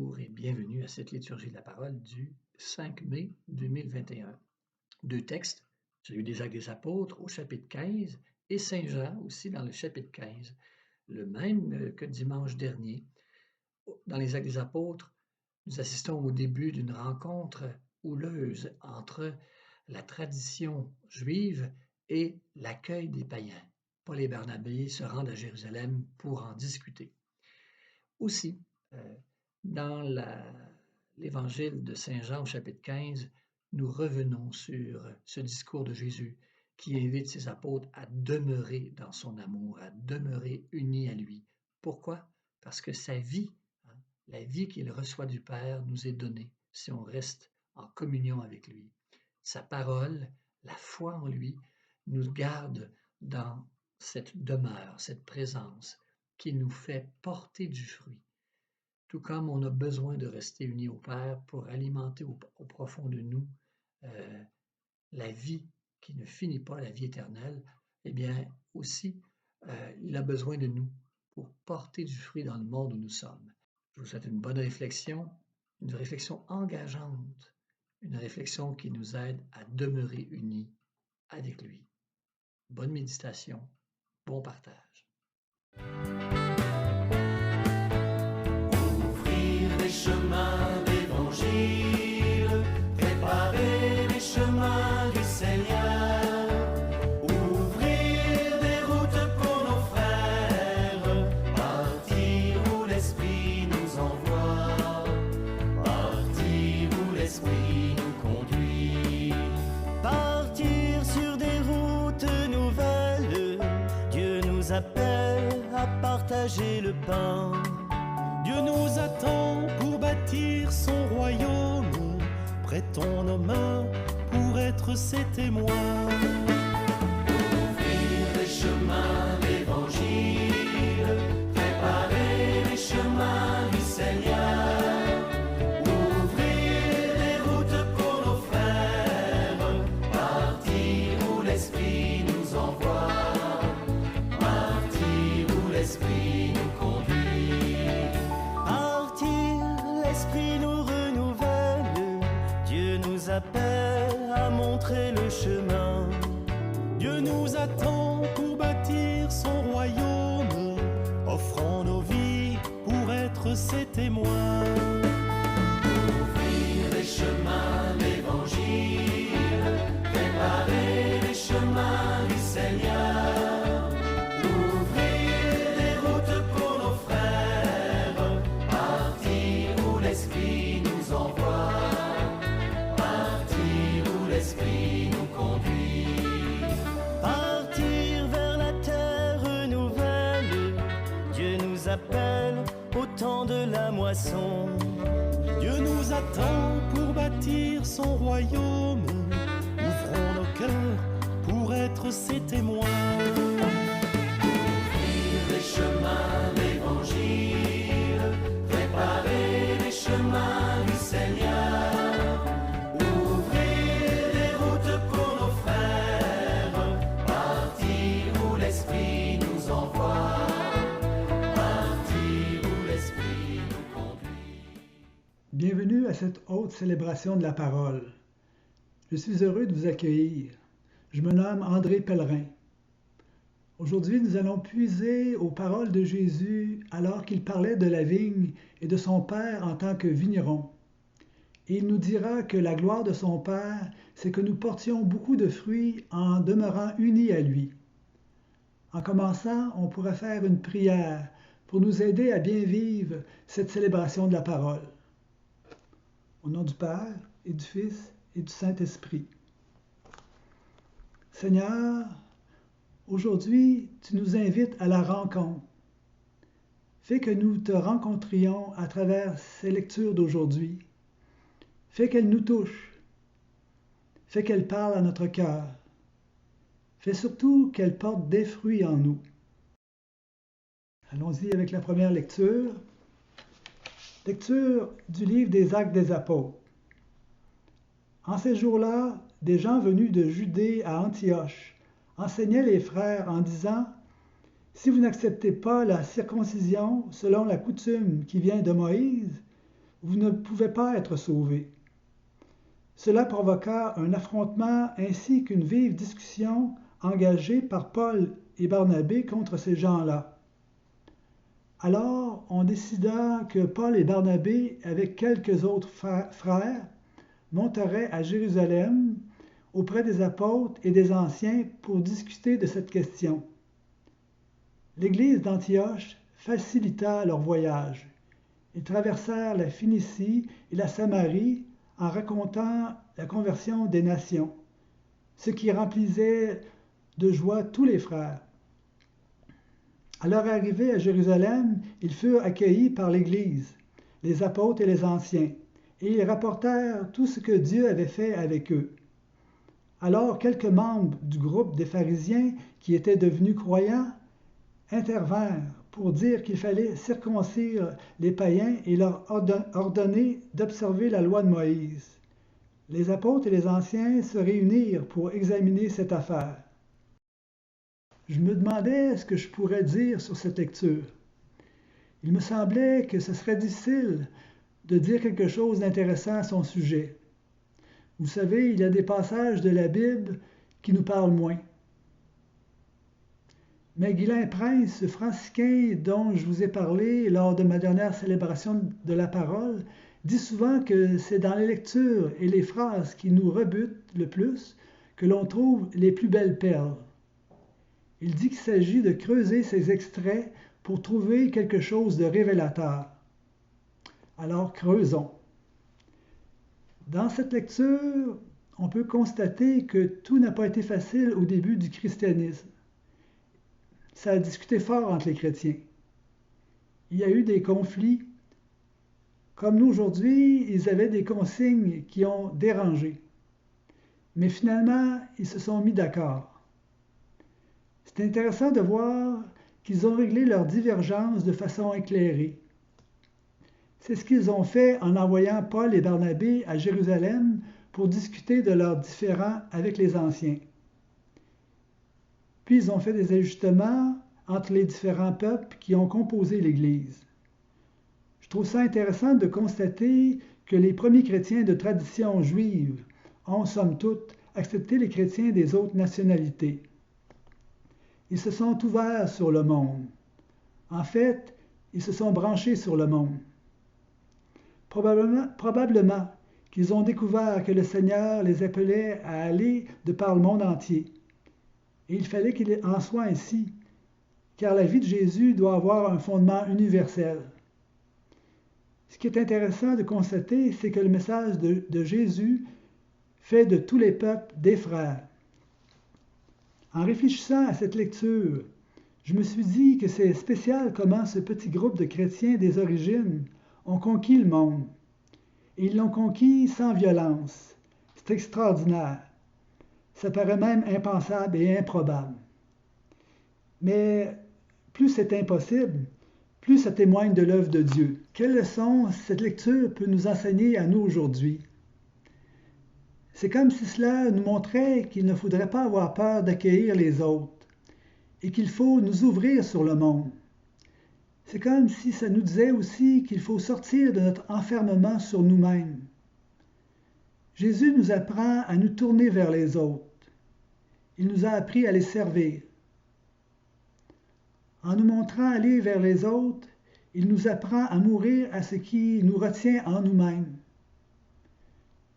Bonjour et bienvenue à cette liturgie de la parole du 5 mai 2021. Deux textes, celui des Actes des Apôtres au chapitre 15 et Saint Jean aussi dans le chapitre 15, le même que dimanche dernier. Dans les Actes des Apôtres, nous assistons au début d'une rencontre houleuse entre la tradition juive et l'accueil des païens. Paul et Barnabé se rendent à Jérusalem pour en discuter. Aussi, dans l'évangile de Saint Jean au chapitre 15, nous revenons sur ce discours de Jésus qui invite ses apôtres à demeurer dans son amour, à demeurer unis à lui. Pourquoi? Parce que sa vie, la vie qu'il reçoit du Père, nous est donnée si on reste en communion avec lui. Sa parole, la foi en lui, nous garde dans cette demeure, cette présence qui nous fait porter du fruit. Tout comme on a besoin de rester unis au Père pour alimenter au profond de nous la vie qui ne finit pas, la vie éternelle, eh bien aussi, il a besoin de nous pour porter du fruit dans le monde où nous sommes. Je vous souhaite une bonne réflexion, une réflexion engageante, une réflexion qui nous aide à demeurer unis avec lui. Bonne méditation, bon partage. Ouvrir les chemins d'évangile, préparer les chemins du Seigneur, ouvrir des routes pour nos frères, partir où l'Esprit nous envoie, partir où l'Esprit nous conduit, partir sur des routes nouvelles. Dieu nous appelle à partager le pain. Dieu nous attend pour bâtir son royaume. Prêtons nos mains pour être ses témoins. Ouvrir les chemins d'évangile, préparer les chemins du Seigneur, ouvrir les routes pour nos frères, partir où l'Esprit nous envoie, partir où l'Esprit nous conduit. L'Esprit nous renouvelle, Dieu nous appelle à montrer le chemin. Dieu nous attend pour bâtir son royaume, offrant nos vies pour être ses témoins. Ouvrir les chemins d'évangile, préparer les chemins du Seigneur, ouvrir des routes pour nos frères, partir où l'Esprit nous envoie, partir où l'Esprit nous conduit, partir vers la terre nouvelle. Dieu nous appelle au temps de la moisson. Dieu nous attend pour bâtir son royaume. Ouvrons nos cœurs pour être ses témoins. Ouvrir les chemins d'évangile, préparer les chemins du Seigneur, ouvrir des routes pour nos frères, partir où l'Esprit nous envoie, partir où l'Esprit nous conduit. Bienvenue à cette haute célébration de la parole. Je suis heureux de vous accueillir. Je me nomme André Pellerin. Aujourd'hui, nous allons puiser aux paroles de Jésus alors qu'il parlait de la vigne et de son Père en tant que vigneron. Et il nous dira que la gloire de son Père, c'est que nous portions beaucoup de fruits en demeurant unis à lui. En commençant, on pourrait faire une prière pour nous aider à bien vivre cette célébration de la parole. Au nom du Père et du Fils et du Saint-Esprit. Seigneur, aujourd'hui, tu nous invites à la rencontre. Fais que nous te rencontrions à travers ces lectures d'aujourd'hui. Fais qu'elles nous touchent. Fais qu'elles parlent à notre cœur. Fais surtout qu'elles portent des fruits en nous. Allons-y avec la première lecture. Lecture du livre des Actes des Apôtres. En ces jours-là, des gens venus de Judée à Antioche enseignaient les frères en disant « Si vous n'acceptez pas la circoncision selon la coutume qui vient de Moïse, vous ne pouvez pas être sauvés. Cela provoqua un affrontement ainsi qu'une vive discussion engagée par Paul et Barnabé contre ces gens-là. Alors, on décida que Paul et Barnabé, avec quelques autres frères, monteraient à Jérusalem auprès des apôtres et des anciens pour discuter de cette question. L'Église d'Antioche facilita leur voyage. Ils traversèrent la Phénicie et la Samarie en racontant la conversion des nations, ce qui remplissait de joie tous les frères. À leur arrivée à Jérusalem, ils furent accueillis par l'Église, les apôtres et les anciens, et ils rapportèrent tout ce que Dieu avait fait avec eux. Alors quelques membres du groupe des pharisiens qui étaient devenus croyants intervinrent pour dire qu'il fallait circoncire les païens et leur ordonner d'observer la loi de Moïse. Les apôtres et les anciens se réunirent pour examiner cette affaire. Je me demandais ce que je pourrais dire sur cette lecture. Il me semblait que ce serait difficile de dire quelque chose d'intéressant à son sujet. Vous savez, il y a des passages de la Bible qui nous parlent moins. Mais Guylain Prince, ce franciscain dont je vous ai parlé lors de ma dernière célébration de la parole, dit souvent que c'est dans les lectures et les phrases qui nous rebutent le plus que l'on trouve les plus belles perles. Il dit qu'il s'agit de creuser ces extraits pour trouver quelque chose de révélateur. Alors creusons. Dans cette lecture, on peut constater que tout n'a pas été facile au début du christianisme. Ça a discuté fort entre les chrétiens. Il y a eu des conflits. Comme nous aujourd'hui, ils avaient des consignes qui ont dérangé. Mais finalement, ils se sont mis d'accord. C'est intéressant de voir qu'ils ont réglé leurs divergences de façon éclairée. C'est ce qu'ils ont fait en envoyant Paul et Barnabé à Jérusalem pour discuter de leurs différends avec les anciens. Puis ils ont fait des ajustements entre les différents peuples qui ont composé l'Église. Je trouve ça intéressant de constater que les premiers chrétiens de tradition juive ont, somme toute, accepté les chrétiens des autres nationalités. Ils se sont ouverts sur le monde. En fait, ils se sont branchés sur le monde. Probablement qu'ils ont découvert que le Seigneur les appelait à aller de par le monde entier. Et il fallait qu'il en soit ainsi, car la vie de Jésus doit avoir un fondement universel. Ce qui est intéressant de constater, c'est que le message de Jésus fait de tous les peuples des frères. En réfléchissant à cette lecture, je me suis dit que c'est spécial comment ce petit groupe de chrétiens des origines ont conquis le monde. Et ils l'ont conquis sans violence. C'est extraordinaire. Ça paraît même impensable et improbable. Mais plus c'est impossible, plus ça témoigne de l'œuvre de Dieu. Quelle leçon cette lecture peut nous enseigner à nous aujourd'hui? C'est comme si cela nous montrait qu'il ne faudrait pas avoir peur d'accueillir les autres et qu'il faut nous ouvrir sur le monde. C'est comme si ça nous disait aussi qu'il faut sortir de notre enfermement sur nous-mêmes. Jésus nous apprend à nous tourner vers les autres. Il nous a appris à les servir. En nous montrant aller vers les autres, il nous apprend à mourir à ce qui nous retient en nous-mêmes.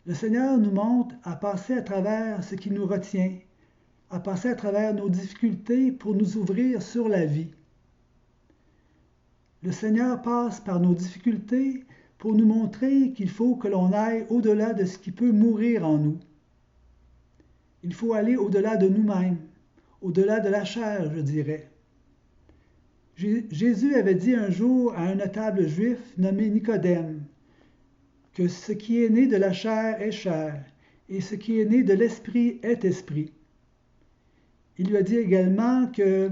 Le Seigneur nous montre à passer à travers ce qui nous retient, à passer à travers nos difficultés pour nous ouvrir sur la vie. Le Seigneur passe par nos difficultés pour nous montrer qu'il faut que l'on aille au-delà de ce qui peut mourir en nous. Il faut aller au-delà de nous-mêmes, au-delà de la chair, je dirais. Jésus avait dit un jour à un notable juif nommé Nicodème que ce qui est né de la chair est chair, et ce qui est né de l'esprit est esprit. Il lui a dit également que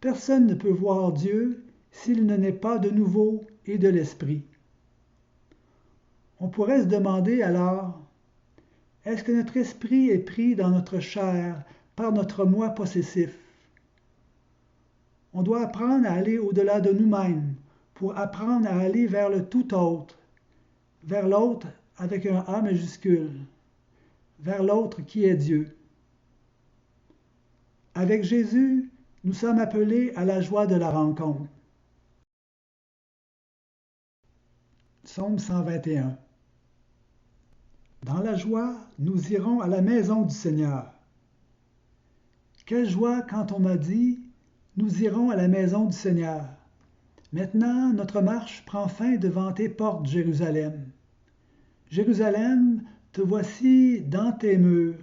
personne ne peut voir Dieu s'il ne naît pas de nouveau et de l'esprit. On pourrait se demander alors, est-ce que notre esprit est pris dans notre chair par notre moi possessif? On doit apprendre à aller au-delà de nous-mêmes pour apprendre à aller vers le tout autre, vers l'autre avec un A majuscule, vers l'autre qui est Dieu. Avec Jésus, nous sommes appelés à la joie de la rencontre. Psaume 121. Dans la joie, nous irons à la maison du Seigneur. Quelle joie quand on m'a dit, nous irons à la maison du Seigneur. Maintenant, notre marche prend fin devant tes portes, Jérusalem. Jérusalem, te voici dans tes murs,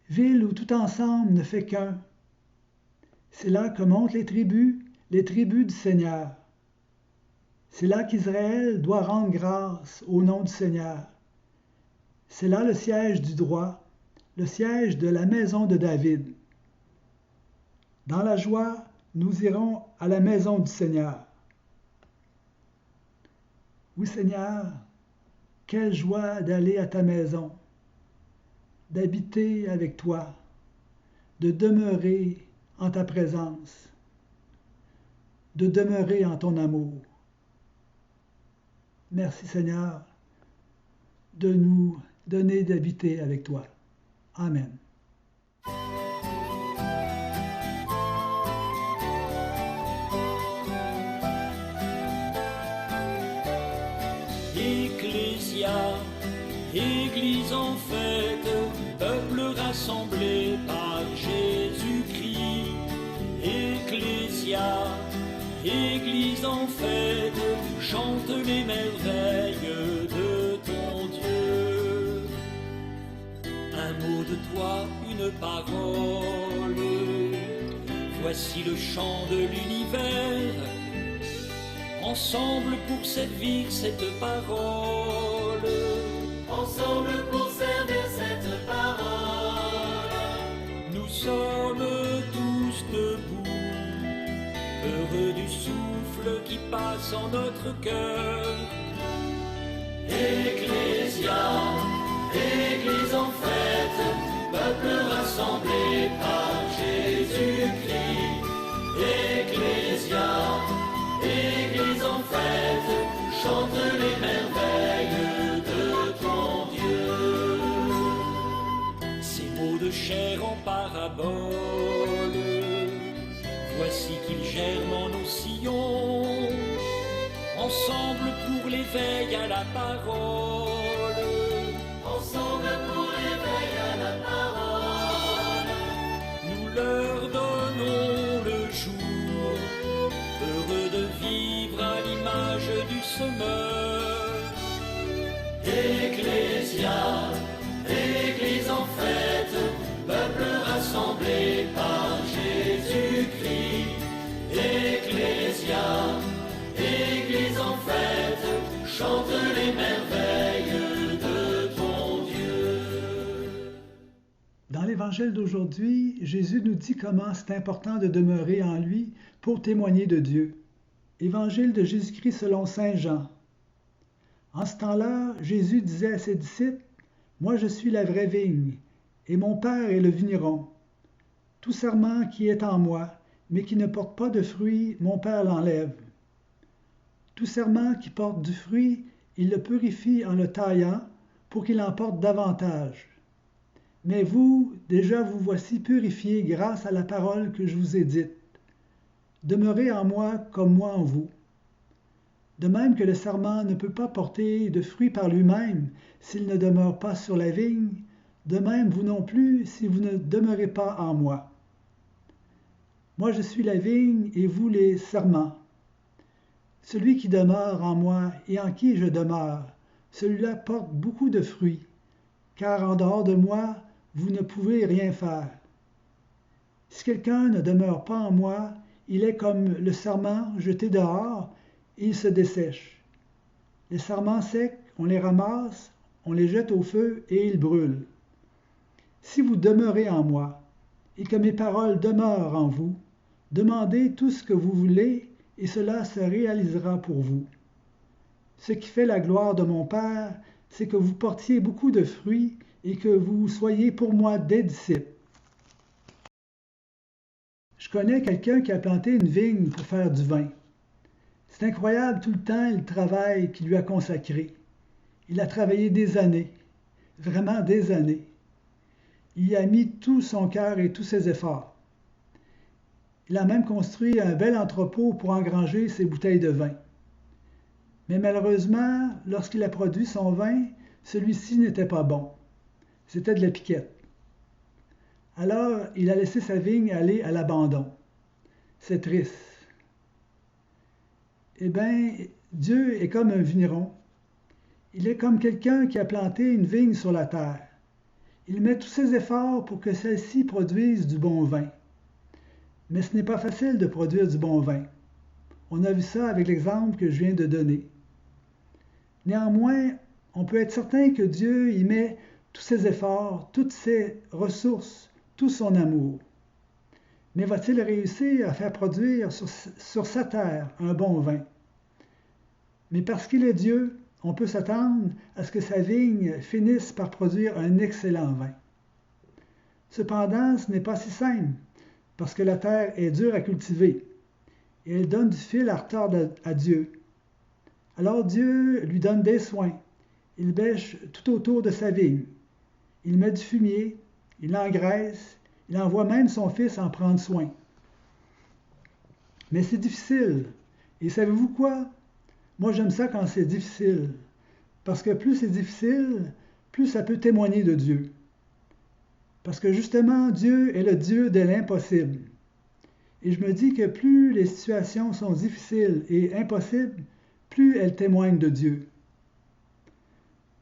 ville où tout ensemble ne fait qu'un. C'est là que montent les tribus du Seigneur. C'est là qu'Israël doit rendre grâce au nom du Seigneur. C'est là le siège du droit, le siège de la maison de David. Dans la joie, nous irons à la maison du Seigneur. Oui, Seigneur, quelle joie d'aller à ta maison, d'habiter avec toi, de demeurer en ta présence, de demeurer en ton amour. Merci Seigneur de nous donner d'habiter avec toi. Amen. Ecclésia, Église en fête, peuple rassemblé par Jésus-Christ. Ecclésia, Église en fête, chante les merveilles de ton Dieu. Un mot de toi, une parole, voici le chant de l'univers. Ensemble pour servir cette parole. Ensemble pour servir cette parole. Nous sommes tous debout, heureux du souffle qui passe en notre cœur. Ecclésia, Église en fête, peuple rassemblé par Jésus-Christ. Ecclésia, Église en fête, chante les merveilles de ton Dieu. Ces mots de chair en parabole, voici qu'ils germent en nos sillons. Ensemble pour l'éveil à la parole. Ensemble pour l'éveil à la parole. Nous leur donnons le jour, heureux de vivre à l'image du Semeur. Ecclésia, Église en fête, peuple rassemblé par Jésus-Christ. Ecclésia, Église en fête, chante les merveilles de ton Dieu. Dans l'Évangile d'aujourd'hui, Jésus nous dit comment c'est important de demeurer en lui pour témoigner de Dieu. Évangile de Jésus-Christ selon saint Jean. En ce temps-là, Jésus disait à ses disciples, « Moi je suis la vraie vigne, et mon Père est le vigneron. Tout serment qui est en moi, mais qui ne porte pas de fruit, mon Père l'enlève. Tout serment qui porte du fruit, il le purifie en le taillant, pour qu'il en porte davantage. Mais vous, déjà vous voici purifiés grâce à la parole que je vous ai dite. Demeurez en moi comme moi en vous. De même que le sarment ne peut pas porter de fruit par lui-même s'il ne demeure pas sur la vigne, de même vous non plus si vous ne demeurez pas en moi. Moi je suis la vigne et vous les sarments. Celui qui demeure en moi et en qui je demeure, celui-là porte beaucoup de fruits, car en dehors de moi, vous ne pouvez rien faire. Si quelqu'un ne demeure pas en moi, il est comme le sarment jeté dehors, et il se dessèche. Les sarments secs, on les ramasse, on les jette au feu et ils brûlent. Si vous demeurez en moi, et que mes paroles demeurent en vous, demandez tout ce que vous voulez, et cela se réalisera pour vous. Ce qui fait la gloire de mon Père, c'est que vous portiez beaucoup de fruits et que vous soyez pour moi des disciples. Je connais quelqu'un qui a planté une vigne pour faire du vin. C'est incroyable tout le temps et le travail qu'il lui a consacré. Il a travaillé des années, vraiment des années. Il y a mis tout son cœur et tous ses efforts. Il a même construit un bel entrepôt pour engranger ses bouteilles de vin. Mais malheureusement, lorsqu'il a produit son vin, celui-ci n'était pas bon. C'était de la piquette. Alors, il a laissé sa vigne aller à l'abandon. C'est triste. Eh bien, Dieu est comme un vigneron. Il est comme quelqu'un qui a planté une vigne sur la terre. Il met tous ses efforts pour que celle-ci produise du bon vin. Mais ce n'est pas facile de produire du bon vin. On a vu ça avec l'exemple que je viens de donner. Néanmoins, on peut être certain que Dieu y met tous ses efforts, toutes ses ressources, tout son amour. Mais va-t-il réussir à faire produire sur sa terre un bon vin? Mais parce qu'il est Dieu, on peut s'attendre à ce que sa vigne finisse par produire un excellent vin. Cependant, ce n'est pas si simple, parce que la terre est dure à cultiver, et elle donne du fil à retordre à Dieu. Alors Dieu lui donne des soins. Il bêche tout autour de sa vigne. Il met du fumier, il l'engraisse, il envoie même son fils en prendre soin. Mais c'est difficile. Et savez-vous quoi? Moi, j'aime ça quand c'est difficile. Parce que plus c'est difficile, plus ça peut témoigner de Dieu. Parce que justement, Dieu est le Dieu de l'impossible. Et je me dis que plus les situations sont difficiles et impossibles, plus elles témoignent de Dieu.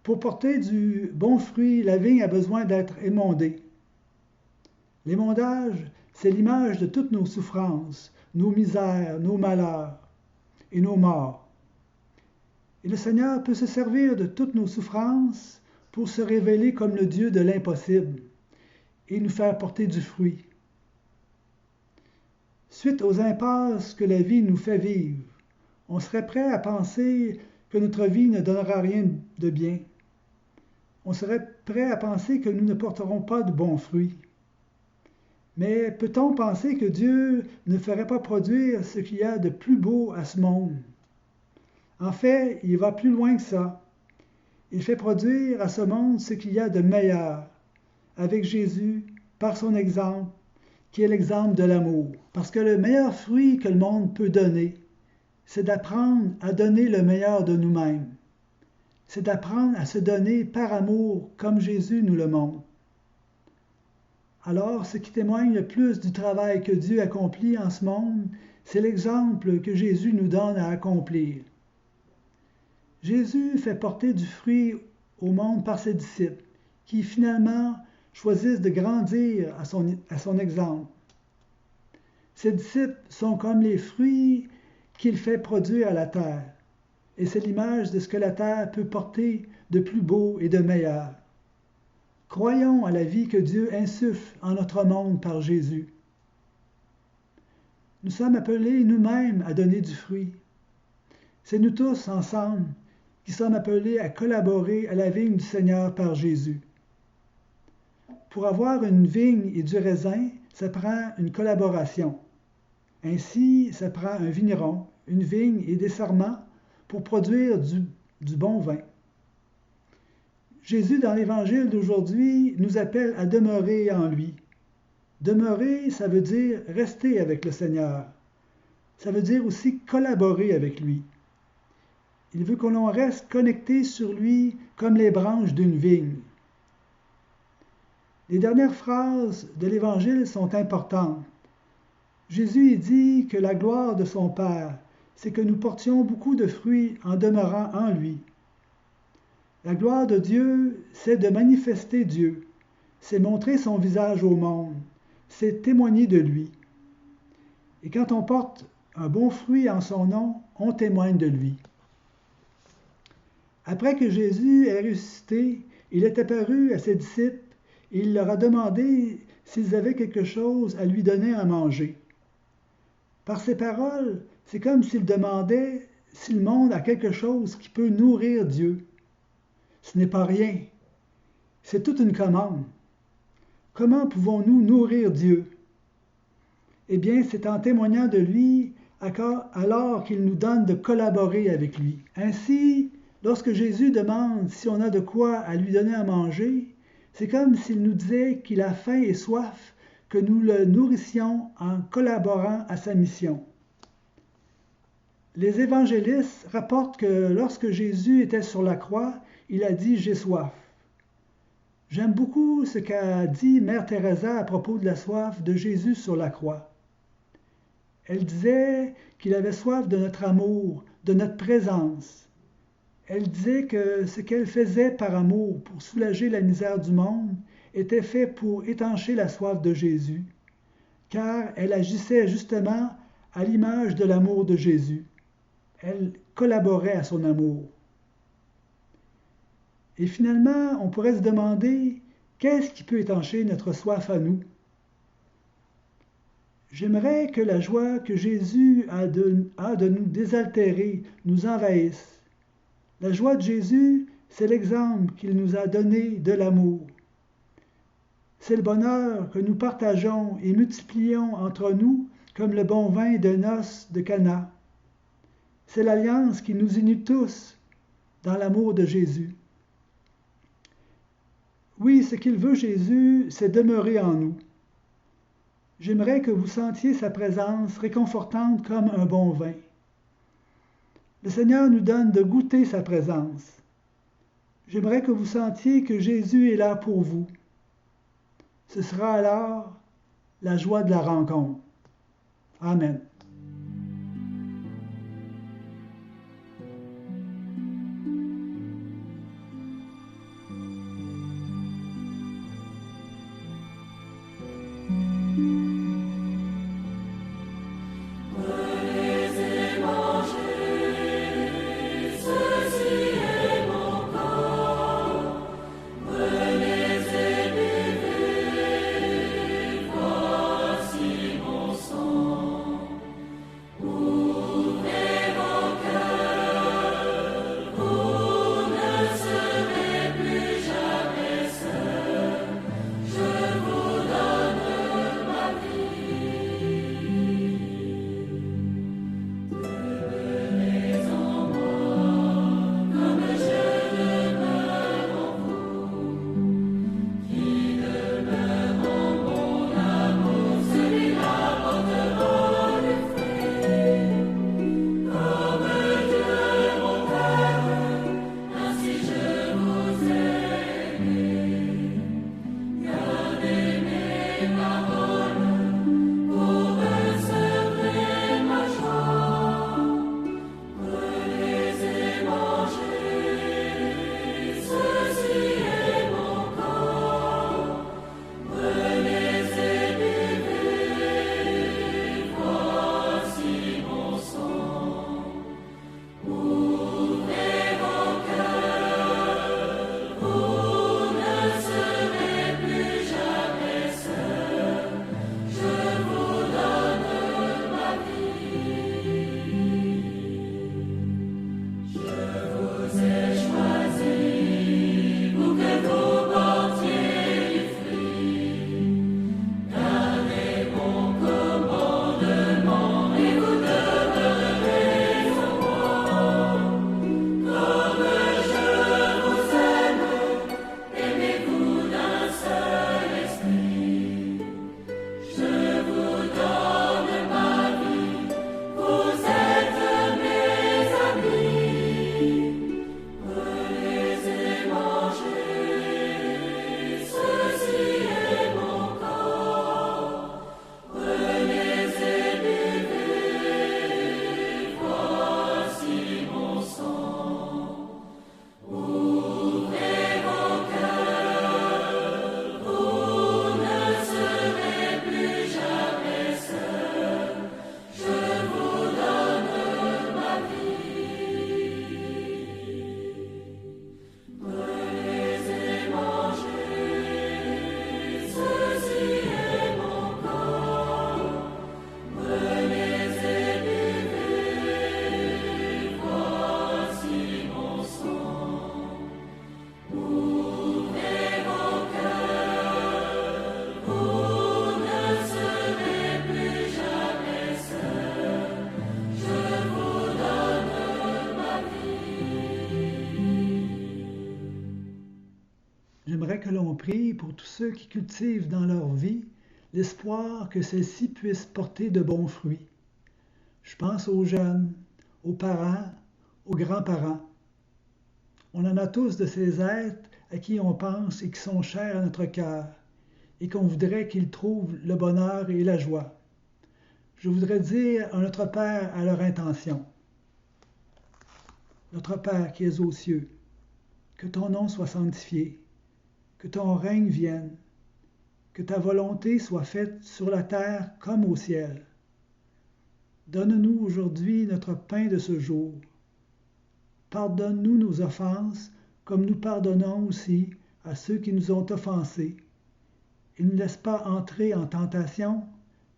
Pour porter du bon fruit, la vigne a besoin d'être émondée. L'émondage, c'est l'image de toutes nos souffrances, nos misères, nos malheurs et nos morts. Et le Seigneur peut se servir de toutes nos souffrances pour se révéler comme le Dieu de l'impossible et nous faire porter du fruit. Suite aux impasses que la vie nous fait vivre, on serait prêt à penser que notre vie ne donnera rien de bien. On serait prêt à penser que nous ne porterons pas de bons fruits. Mais peut-on penser que Dieu ne ferait pas produire ce qu'il y a de plus beau à ce monde? En fait, il va plus loin que ça. Il fait produire à ce monde ce qu'il y a de meilleur, avec Jésus, par son exemple, qui est l'exemple de l'amour. Parce que le meilleur fruit que le monde peut donner, c'est d'apprendre à donner le meilleur de nous-mêmes. C'est d'apprendre à se donner par amour comme Jésus nous le montre. Alors, ce qui témoigne le plus du travail que Dieu accomplit en ce monde, c'est l'exemple que Jésus nous donne à accomplir. Jésus fait porter du fruit au monde par ses disciples, qui finalement choisissent de grandir à son exemple. Ses disciples sont comme les fruits qu'il fait produire à la terre, et c'est l'image de ce que la terre peut porter de plus beau et de meilleur. Croyons à la vie que Dieu insuffle en notre monde par Jésus. Nous sommes appelés nous-mêmes à donner du fruit. C'est nous tous ensemble qui sommes appelés à collaborer à la vigne du Seigneur par Jésus. Pour avoir une vigne et du raisin, ça prend une collaboration. Ainsi, ça prend un vigneron, une vigne et des sarments pour produire du bon vin. Jésus, dans l'Évangile d'aujourd'hui, nous appelle à demeurer en lui. Demeurer, ça veut dire rester avec le Seigneur. Ça veut dire aussi collaborer avec lui. Il veut que l'on reste connecté sur lui comme les branches d'une vigne. Les dernières phrases de l'Évangile sont importantes. Jésus dit que la gloire de son Père, c'est que nous portions beaucoup de fruits en demeurant en lui. La gloire de Dieu, c'est de manifester Dieu, c'est montrer son visage au monde, c'est témoigner de lui. Et quand on porte un bon fruit en son nom, on témoigne de lui. Après que Jésus est ressuscité, il est apparu à ses disciples et il leur a demandé s'ils avaient quelque chose à lui donner à manger. Par ces paroles, c'est comme s'il demandait si le monde a quelque chose qui peut nourrir Dieu. Ce n'est pas rien. C'est toute une commande. Comment pouvons-nous nourrir Dieu? Eh bien, c'est en témoignant de lui alors qu'il nous donne de collaborer avec lui. Ainsi, Lorsque Jésus demande si on a de quoi à lui donner à manger, c'est comme s'il nous disait qu'il a faim et soif, que nous le nourrissions en collaborant à sa mission. Les évangélistes rapportent que lorsque Jésus était sur la croix, il a dit « J'ai soif ». J'aime beaucoup ce qu'a dit Mère Teresa à propos de la soif de Jésus sur la croix. Elle disait qu'il avait soif de notre amour, de notre présence. Elle disait que ce qu'elle faisait par amour pour soulager la misère du monde était fait pour étancher la soif de Jésus, car elle agissait justement à l'image de l'amour de Jésus. Elle collaborait à son amour. Et finalement, on pourrait se demander, qu'est-ce qui peut étancher notre soif à nous? J'aimerais que la joie que Jésus a de nous désaltérer nous envahisse. La joie de Jésus, c'est l'exemple qu'il nous a donné de l'amour. C'est le bonheur que nous partageons et multiplions entre nous comme le bon vin de noces de Cana. C'est l'alliance qui nous unit tous dans l'amour de Jésus. Oui, ce qu'il veut Jésus, c'est demeurer en nous. J'aimerais que vous sentiez sa présence réconfortante comme un bon vin. Le Seigneur nous donne de goûter sa présence. J'aimerais que vous sentiez que Jésus est là pour vous. Ce sera alors la joie de la rencontre. Amen. que l'on prie pour tous ceux qui cultivent dans leur vie l'espoir que celle-ci puisse porter de bons fruits. Je pense aux jeunes, aux parents, aux grands-parents. On en a tous de ces êtres à qui on pense et qui sont chers à notre cœur et qu'on voudrait qu'ils trouvent le bonheur et la joie. Je voudrais dire à notre Père à leur intention. Notre Père qui es aux cieux, que ton nom soit sanctifié, que ton règne vienne, que ta volonté soit faite sur la terre comme au ciel. Donne-nous aujourd'hui notre pain de ce jour. Pardonne-nous nos offenses, comme nous pardonnons aussi à ceux qui nous ont offensés. Et ne laisse pas entrer en tentation,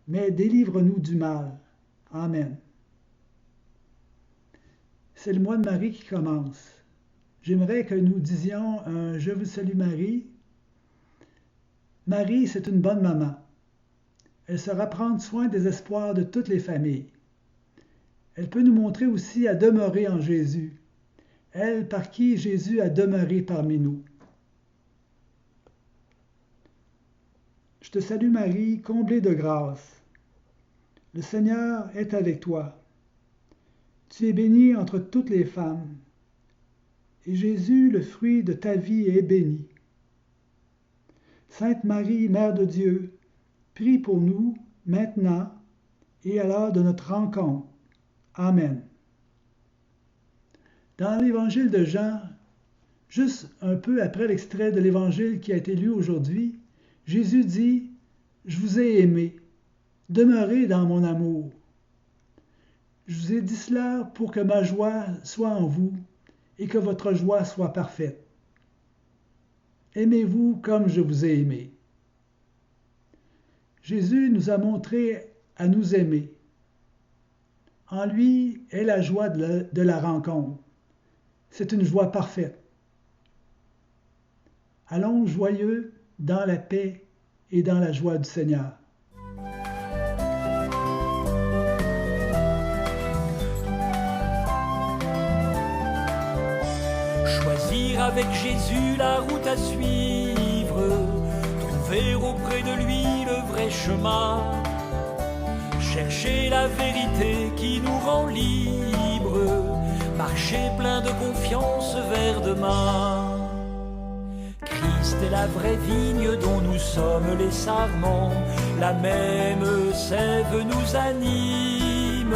mais délivre-nous du mal. Amen. C'est le mois de Marie qui commence. J'aimerais que nous disions un « Je vous salue Marie ». Marie, c'est une bonne maman. Elle saura prendre soin des espoirs de toutes les familles. Elle peut nous montrer aussi à demeurer en Jésus, elle par qui Jésus a demeuré parmi nous. Je te salue Marie, comblée de grâce. Le Seigneur est avec toi. Tu es bénie entre toutes les femmes, et Jésus, le fruit de ta vie, est béni. Sainte Marie, Mère de Dieu, prie pour nous, maintenant et à l'heure de notre rencontre. Amen. Dans l'Évangile de Jean, juste un peu après l'extrait de l'Évangile qui a été lu aujourd'hui, Jésus dit « Je vous ai aimé, demeurez dans mon amour. Je vous ai dit cela pour que ma joie soit en vous et que votre joie soit parfaite. Aimez-vous comme je vous ai aimé. » Jésus nous a montré à nous aimer. En lui est la joie de la rencontre. C'est une joie parfaite. Allons joyeux dans la paix et dans la joie du Seigneur. Choisir avec Jésus la route à suivre, trouver auprès de lui le vrai chemin, chercher la vérité qui nous rend libres, marcher plein de confiance vers demain. Christ est la vraie vigne dont nous sommes les sarments, la même sève nous anime.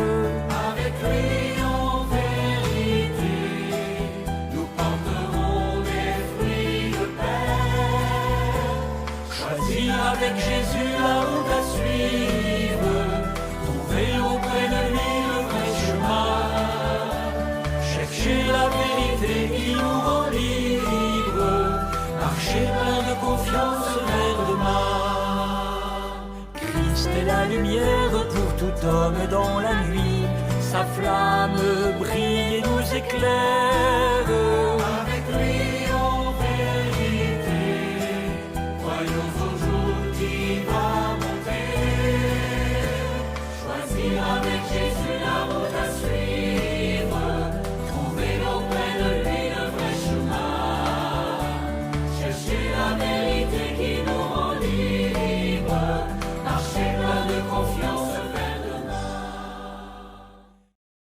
Avec lui en vérité, nous porterons des fruits de paix. Choisir avec Jésus la route à suivre, trouver auprès de lui le vrai chemin, chercher la vérité qui nous rend libres, marcher plein de confiance vers demain. Christ est la lumière pour tout homme dans la nuit, sa flamme brille et nous éclaire.